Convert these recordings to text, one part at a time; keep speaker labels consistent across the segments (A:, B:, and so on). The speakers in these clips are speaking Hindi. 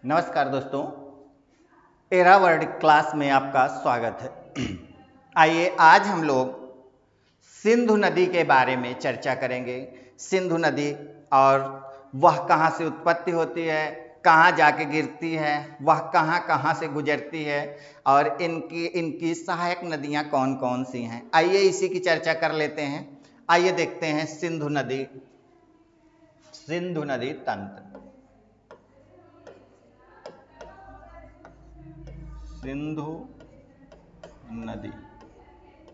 A: नमस्कार दोस्तों, एरा वर्ड क्लास में आपका स्वागत है। आइए आज हम लोग सिंधु नदी के बारे में चर्चा करेंगे। सिंधु नदी और वह कहाँ से उत्पत्ति होती है, कहाँ जाके गिरती है, वह कहाँ कहाँ से गुजरती है और इनकी सहायक नदियाँ कौन कौन सी हैं। आइए इसी की चर्चा कर लेते हैं। आइए देखते हैं सिंधु नदी तंत्र। सिंधु नदी,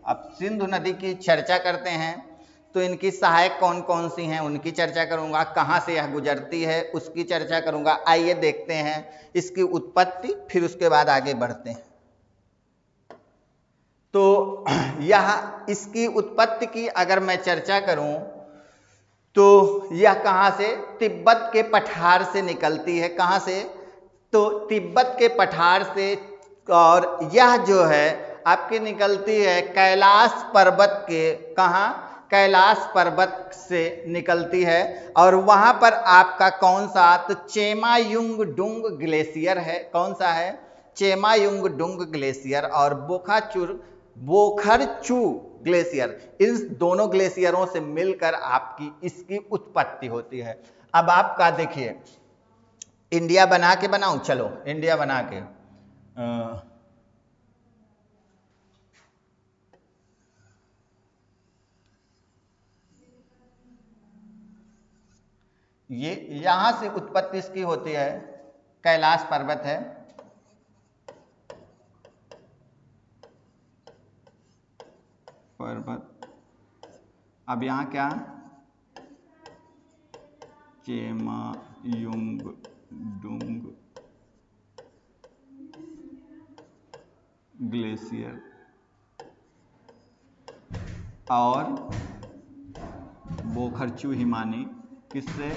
A: अब सिंधु नदी की चर्चा करते हैं तो इनकी सहायक कौन कौन सी हैं उनकी चर्चा करूंगा, कहाँ से यह गुजरती है उसकी चर्चा करूंगा। आइए देखते हैं इसकी उत्पत्ति, फिर उसके बाद आगे बढ़ते हैं। तो यह इसकी उत्पत्ति की अगर मैं चर्चा करूं तो यह कहाँ से, तिब्बत के पठार से निकलती है। कहाँ से? तो तिब्बत के पठार से, और यह जो है आपकी निकलती है कैलाश पर्वत के, कहाँ? कैलाश पर्वत से निकलती है। और वहां पर आपका कौन सा, तो चेमायुंगडुंग ग्लेशियर है। कौन सा है? चेमायुंगडुंग ग्लेशियर और बोखरचू ग्लेशियर, इन दोनों ग्लेशियरों से मिलकर आपकी इसकी उत्पत्ति होती है। अब आपका देखिए, इंडिया बना के बनाऊं, चलो इंडिया बना के ये यहां से उत्पत्ति इसकी होती है, कैलाश पर्वत है। पर्वत, अब यहां क्या, चेमायुंगडुंग ग्लेशियर और बोखरचू हिमानी, किससे?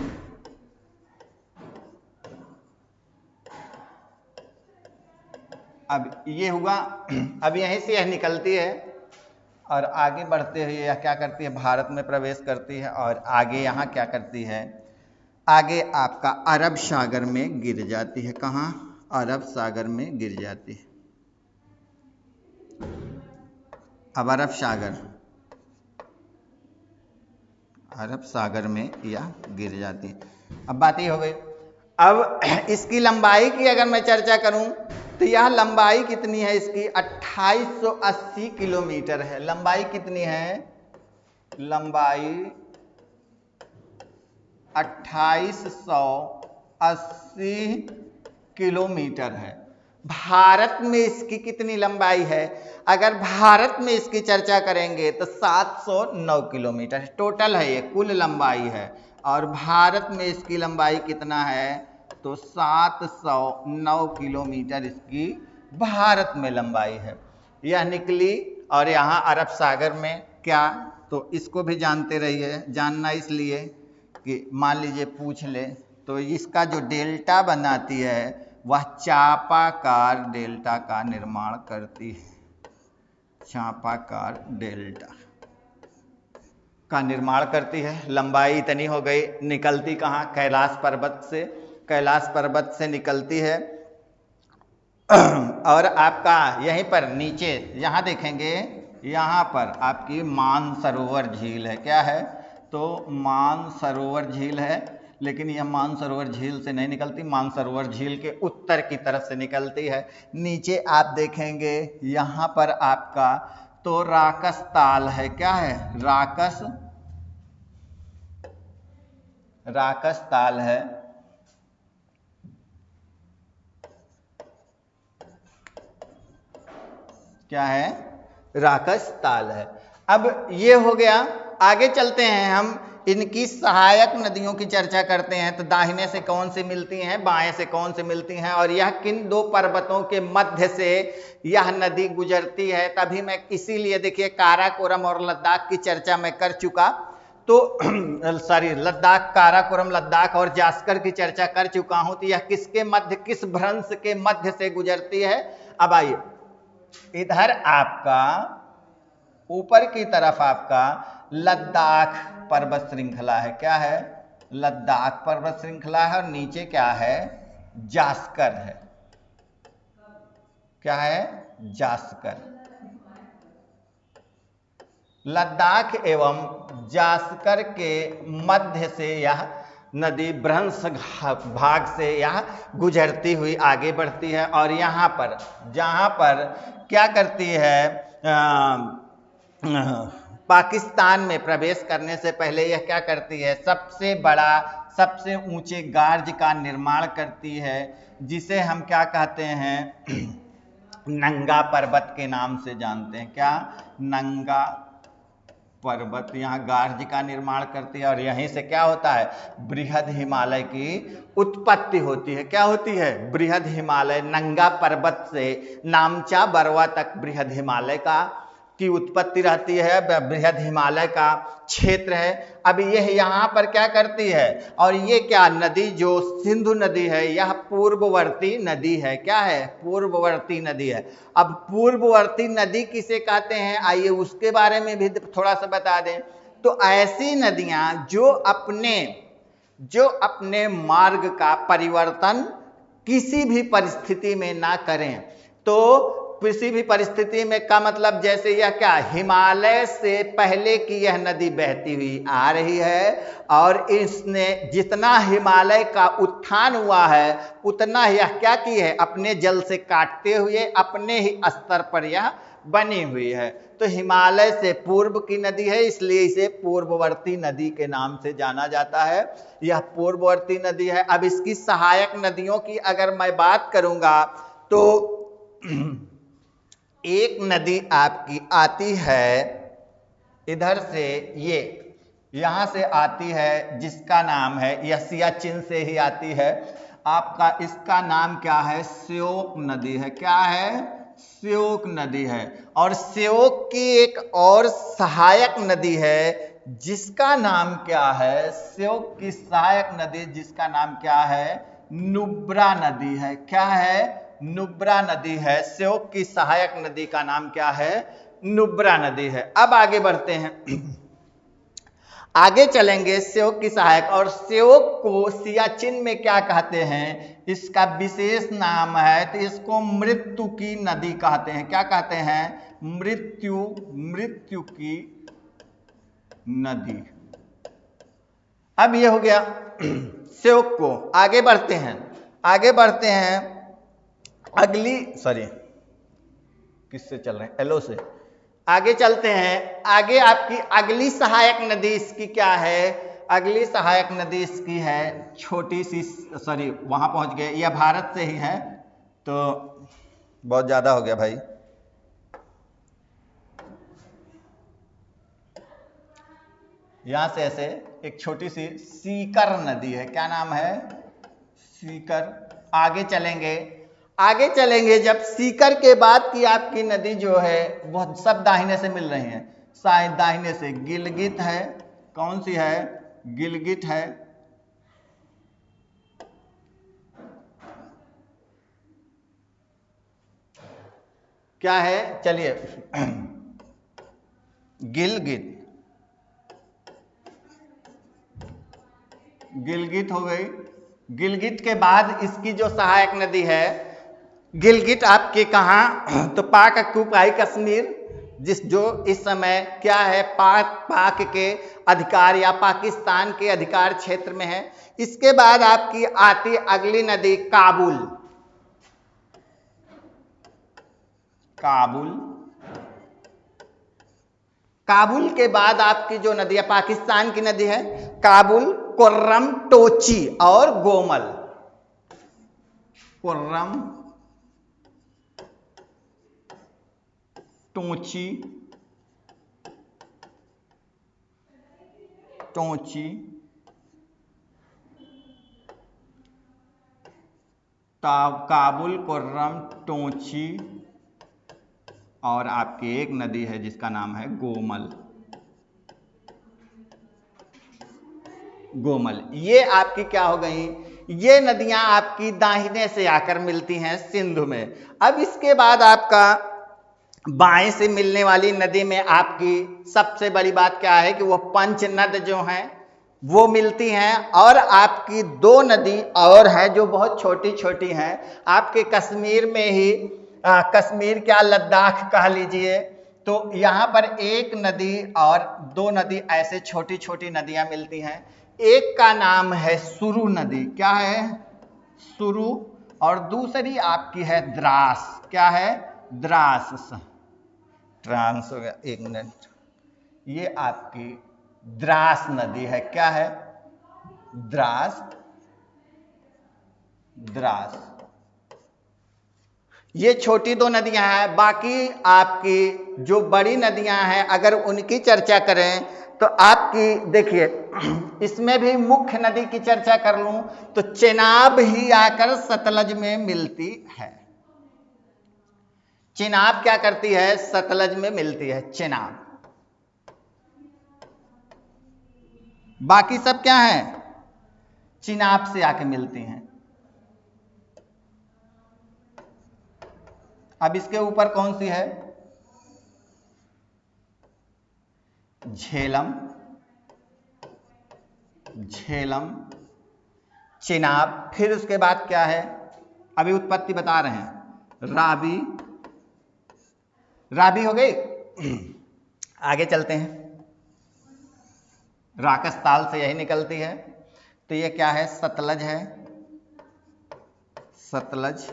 A: अब ये हुआ, अब यहीं से यह निकलती है और आगे बढ़ते हुए यह क्या करती है, भारत में प्रवेश करती है और आगे यहाँ क्या करती है, आगे आपका अरब सागर में गिर जाती है। कहाँ? अरब सागर में गिर जाती है। अब अरब सागर में यह गिर जाती है। अब बात ये हो गई। अब इसकी लंबाई की अगर मैं चर्चा करूं तो यह लंबाई कितनी है इसकी, 2880 किलोमीटर है। लंबाई कितनी है? लंबाई 2880 किलोमीटर है। भारत में इसकी कितनी लंबाई है? अगर भारत में इसकी चर्चा करेंगे तो 709 किलोमीटर टोटल है, ये कुल लंबाई है। और भारत में इसकी लंबाई कितना है, तो 709 किलोमीटर इसकी भारत में लंबाई है। यह निकली और यहाँ अरब सागर में क्या, तो इसको भी जानते रहिए। जानना इसलिए कि मान लीजिए पूछ ले तो इसका जो डेल्टा बनाती है वह चापाकार डेल्टा का निर्माण करती है। चापाकार डेल्टा का निर्माण करती है। लंबाई इतनी हो गई, निकलती कहाँ? कैलाश पर्वत से। कैलाश पर्वत से निकलती है और आपका यहीं पर नीचे यहाँ देखेंगे, यहाँ पर आपकी मानसरोवर झील है। क्या है? तो मानसरोवर झील है, लेकिन यह मानसरोवर झील से नहीं निकलती, मानसरोवर झील के उत्तर की तरफ से निकलती है। नीचे आप देखेंगे यहाँ पर आपका तो राकस ताल है। क्या है? राकस ताल है। क्या है? राकस ताल है। अब ये हो गया। आगे चलते हैं, हम इनकी सहायक नदियों की चर्चा करते हैं। तो दाहिने से कौन सी मिलती हैं, बाएं से कौन सी मिलती हैं, और यह किन दो पर्वतों के मध्य से यह नदी गुजरती है। तभी मैं इसीलिए देखिए काराकोरम और लद्दाख की चर्चा मैं कर चुका, तो लद्दाख, काराकोरम लद्दाख और जास्कर की चर्चा कर चुका हूं। तो यह किसके मध्य, किस भ्रंश के मध्य से गुजरती है। अब आइए इधर आपका ऊपर की तरफ आपका लद्दाख पर्वत श्रृंखला है। क्या है? लद्दाख पर्वत श्रृंखला है। और नीचे क्या है? जास्कर है। क्या है? जास्कर। लद्दाख एवं जास्कर के मध्य से यह नदी भ्रंश भाग से यह गुजरती हुई आगे बढ़ती है और यहाँ पर जहाँ पर क्या करती है, पाकिस्तान में प्रवेश करने से पहले यह क्या करती है, सबसे बड़ा सबसे ऊंचे गार्ज का निर्माण करती है, जिसे हम क्या कहते हैं, नंगा पर्वत के नाम से जानते हैं। क्या? नंगा पर्वत। यहाँ गार्ज का निर्माण करती है और यहीं से क्या होता है, बृहद हिमालय की उत्पत्ति होती है। क्या होती है? बृहद हिमालय। नंगा पर्वत से नामचा बरवा तक बृहद हिमालय का की उत्पत्ति रहती है, बृहद हिमालय का क्षेत्र है। अब यह यहाँ पर क्या करती है, और ये क्या नदी जो सिंधु नदी है, यह पूर्ववर्ती नदी है। क्या है? पूर्ववर्ती नदी है। अब पूर्ववर्ती नदी किसे कहते हैं, आइए उसके बारे में भी थोड़ा सा बता दें। तो ऐसी नदियां जो अपने मार्ग का परिवर्तन किसी भी परिस्थिति में ना करें, तो किसी भी परिस्थिति में का मतलब, जैसे यह क्या, हिमालय से पहले की यह नदी बहती हुई आ रही है और इसने जितना हिमालय का उत्थान हुआ है उतना यह क्या की है, अपने जल से काटते हुए अपने ही स्तर पर यह बनी हुई है। तो हिमालय से पूर्व की नदी है, इसलिए इसे पूर्ववर्ती नदी के नाम से जाना जाता है। यह पूर्ववर्ती नदी है। अब इसकी सहायक नदियों की अगर मैं बात करूंगा तो एक नदी आपकी आती है इधर से, ये यहां से आती है, जिसका नाम है, यह सियाचिन से ही आती है आपका, इसका नाम क्या है, श्योक नदी है। क्या है? श्योक नदी है। और श्योक की एक और सहायक नदी है जिसका नाम क्या है, श्योक की सहायक नदी जिसका नाम क्या है, नुब्रा नदी है। क्या है? नुब्रा नदी है। श्योक की सहायक नदी का नाम क्या है, नुब्रा नदी है। अब आगे बढ़ते हैं, आगे चलेंगे श्योक की सहायक। और श्योक को सियाचिन में क्या कहते हैं, इसका विशेष नाम है, तो इसको मृत्यु की नदी कहते हैं। क्या कहते हैं? मृत्यु की नदी। अब ये हो गया श्योक को। आगे बढ़ते हैं अगली, सॉरी किससे चल रहे हैं, एलो से। आगे चलते हैं, आगे आपकी अगली सहायक नदी इसकी क्या है, अगली सहायक नदी इसकी है छोटी सी, सॉरी वहां पहुंच गए, यह भारत से ही है, तो बहुत ज्यादा हो गया भाई। यहां से ऐसे एक छोटी सी सीकर नदी है। क्या नाम है? सीकर। आगे चलेंगे जब सीकर के बाद की आपकी नदी जो है वह सब दाहिने से मिल रही हैं, शायद दाहिने से गिलगित है। कौन सी है? गिलगित है। क्या है? चलिए गिलगित हो गई। गिलगित के बाद इसकी जो सहायक नदी है, गिलगित आपके कहाँ, तो पाक अक्यूपाई कश्मीर, जो इस समय क्या है, पाक के अधिकार या पाकिस्तान के अधिकार क्षेत्र में है। इसके बाद आपकी आती अगली नदी काबुल के बाद आपकी जो नदी है, पाकिस्तान की नदी है, काबुल, कुर्रम, टोची और गोमल। कुर्रम, टोची, काबुल, कुर्रम, टोची और आपकी एक नदी है जिसका नाम है गोमल। ये आपकी क्या हो गई, ये नदियां आपकी दाहिने से आकर मिलती हैं सिंधु में। अब इसके बाद आपका बाएं से मिलने वाली नदी में आपकी सबसे बड़ी बात क्या है कि वह पंचनद जो हैं, वो मिलती हैं। और आपकी दो नदी और है जो बहुत छोटी छोटी हैं, आपके कश्मीर में ही कश्मीर क्या लद्दाख कह लीजिए, तो यहाँ पर एक नदी और दो नदी ऐसे छोटी छोटी नदियां मिलती हैं। एक का नाम है सुरु नदी, क्या है? सुरु। और दूसरी आपकी है द्रास, क्या है? द्रास। ट्रांस हो गया, एक मिनट। ये आपकी द्रास नदी है, क्या है? द्रास। द्रास। ये छोटी दो नदियां हैं। बाकी आपकी जो बड़ी नदियां हैं अगर उनकी चर्चा करें तो आपकी देखिए, इसमें भी मुख्य नदी की चर्चा कर लूं तो चेनाब ही आकर सतलज में मिलती है। चेनाब क्या करती है? सतलज में मिलती है चेनाब। बाकी सब क्या है? चिनाब से आके मिलती हैं। अब इसके ऊपर कौन सी है? झेलम। झेलम, चिनाब। फिर उसके बाद क्या है? अभी उत्पत्ति बता रहे हैं। रावी। रावी हो गई। आगे चलते हैं। राकस ताल से यही निकलती है। तो ये क्या है? सतलज है। सतलज।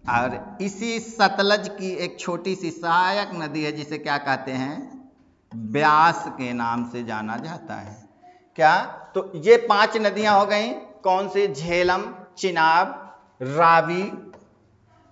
A: और इसी सतलज की एक छोटी सी सहायक नदी है जिसे क्या कहते हैं? ब्यास के नाम से जाना जाता है। क्या? तो ये 5 नदियां हो गई। कौन सी? झेलम, चिनाब, रावी,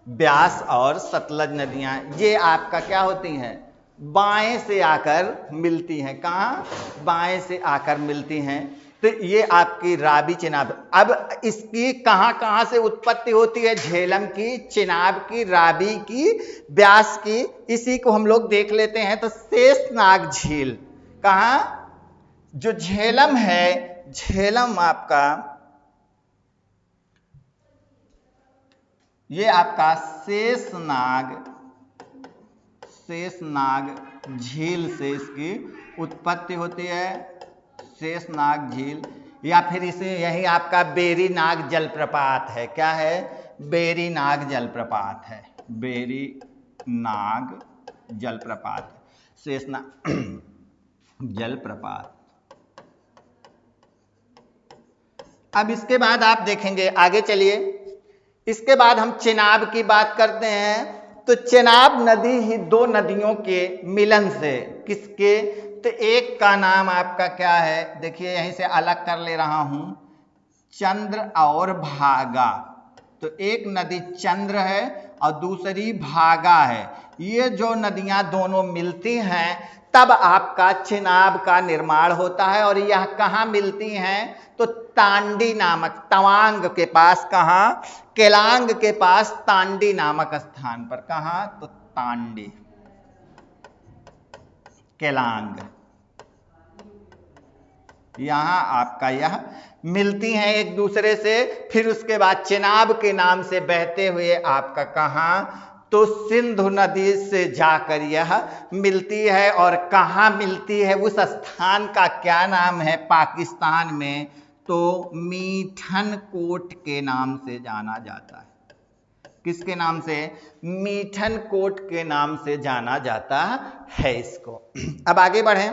A: ब्यास और सतलज नदियां। ये आपका क्या होती हैं? बाएं से आकर मिलती हैं। कहाँ? बाएं से आकर मिलती हैं। तो ये आपकी रावी, चिनाब। अब इसकी कहां कहां से उत्पत्ति होती है? झेलम की, चिनाब की, रावी की, ब्यास की। इसी को हम लोग देख लेते हैं। तो शेषनाग झील कहां? जो झेलम है, झेलम आपका, ये आपका शेषनाग झील से इसकी उत्पत्ति होती है। शेषनाग झील, या फिर इसे यही आपका बेरीनाग जलप्रपात है। क्या है? बेरीनाग जलप्रपात है। बेरीनाग जलप्रपात, शेषनाग जलप्रपात। अब इसके बाद आप देखेंगे, आगे चलिए। इसके बाद हम चेनाब की बात करते हैं। तो चेनाब नदी ही दो नदियों के मिलन से, किसके? तो एक का नाम आपका क्या है? देखिए यहीं से अलग कर ले रहा हूं, चंद्र और भागा। तो एक नदी चंद्र है और दूसरी भागा है। ये जो नदियां दोनों मिलती हैं तब आपका चेनाब का निर्माण होता है। और यह कहाँ मिलती हैं? तो तांडी नामक, तवांग के पास। कहाँ? केलांग के पास तांडी नामक स्थान पर। कहाँ? तो तांडी, केलांग, यहां आपका यह मिलती हैं एक दूसरे से। फिर उसके बाद चेनाब के नाम से बहते हुए आपका कहां? तो सिंधु नदी से जाकर यह मिलती है। और कहां मिलती है? उस स्थान का क्या नाम है पाकिस्तान में? तो मीठन कोट के नाम से जाना जाता है। किसके नाम से? मीठन कोट के नाम से जाना जाता है इसको। अब आगे बढ़ें।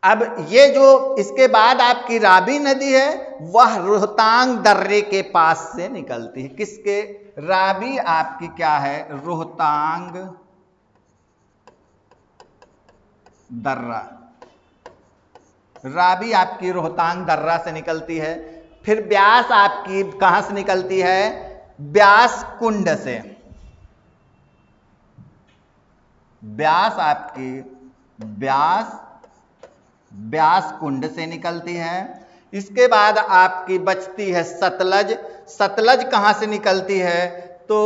A: अब ये जो इसके बाद आपकी रावी नदी है वह रोहतांग दर्रे के पास से निकलती है। किसके? रावी आपकी क्या है? रोहतांग दर्रा। रावी आपकी रोहतांग दर्रा से निकलती है। फिर ब्यास आपकी कहां से निकलती है? ब्यास कुंड से। ब्यास आपकी ब्यास कुंड से निकलती है। इसके बाद आपकी बचती है सतलज। सतलज कहां से निकलती है? तो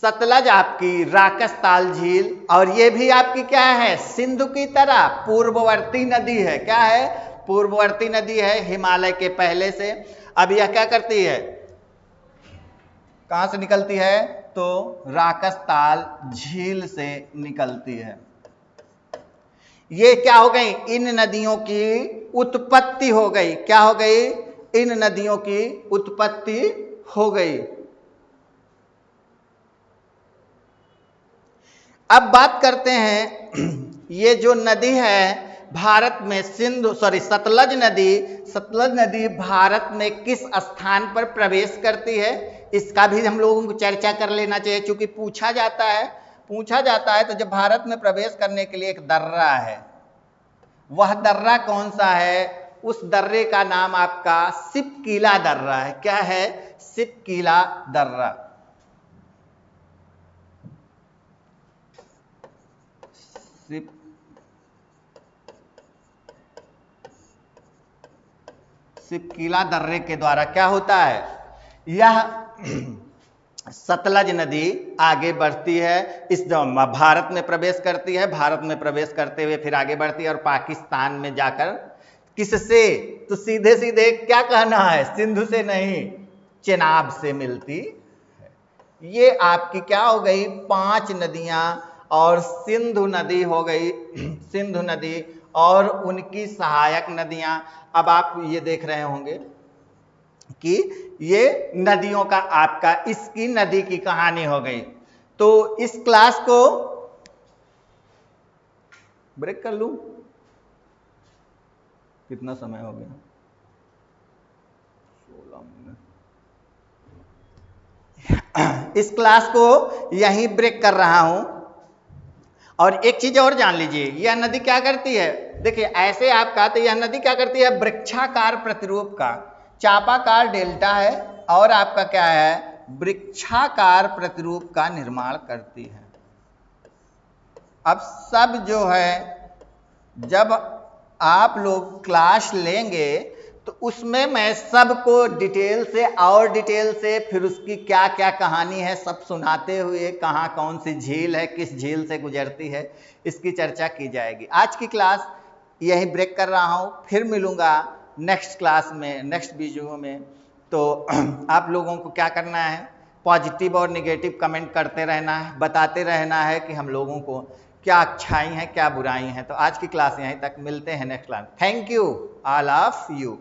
A: सतलज आपकी राकसताल झील। और ये भी आपकी क्या है? सिंधु की तरह पूर्ववर्ती नदी है। क्या है? पूर्ववर्ती नदी है हिमालय के पहले से। अब यह क्या करती है? कहां से निकलती है? तो राकसताल झील से निकलती है। ये क्या हो गई, इन नदियों की उत्पत्ति हो गई। क्या हो गई, इन नदियों की उत्पत्ति हो गई। अब बात करते हैं ये जो नदी है भारत में सतलज नदी भारत में किस स्थान पर प्रवेश करती है, इसका भी हम लोगों को चर्चा कर लेना चाहिए, क्योंकि पूछा जाता है। तो जब भारत में प्रवेश करने के लिए एक दर्रा है, वह दर्रा कौन सा है, उस दर्रे का नाम आपका सिपकीला दर्रा है। क्या है, सिपकीला दर्रा। सिपकीला दर्रे के द्वारा क्या होता है, यह सतलज नदी आगे बढ़ती है, इस भारत में प्रवेश करती है, भारत में प्रवेश करते हुए फिर आगे बढ़ती है और पाकिस्तान में जाकर किससे, तो सीधे सीधे क्या कहना है, सिंधु से नहीं, चेनाब से मिलती है। ये आपकी क्या हो गई, 5 नदियां, और सिंधु नदी हो गई, सिंधु नदी और उनकी सहायक नदियां। अब आप ये देख रहे होंगे कि ये नदियों का आपका इसकी नदी की कहानी हो गई। तो इस क्लास को ब्रेक कर लूं, कितना समय हो गया, 16 मिनट। इस क्लास को यहीं ब्रेक कर रहा हूं। और एक चीज और जान लीजिए, यह नदी क्या करती है, देखिए ऐसे आपका, तो यह नदी क्या करती है, वृक्षाकार प्रतिरूप का, चापाकार डेल्टा है और आपका क्या है, वृक्षाकार प्रतिरूप का निर्माण करती है। अब सब जो है, जब आप लोग क्लास लेंगे तो उसमें मैं सबको डिटेल से फिर उसकी क्या क्या कहानी है सब सुनाते हुए, कहाँ कौन सी झील है, किस झील से गुजरती है, इसकी चर्चा की जाएगी। आज की क्लास यही ब्रेक कर रहा हूँ, फिर मिलूँगा नेक्स्ट क्लास में, नेक्स्ट वीडियो में। तो आप लोगों को क्या करना है, पॉजिटिव और नेगेटिव कमेंट करते रहना है, बताते रहना है कि हम लोगों को क्या अच्छाई हैं क्या बुराई हैं। तो आज की क्लास यहीं तक, मिलते हैं next class. Thank you all of you.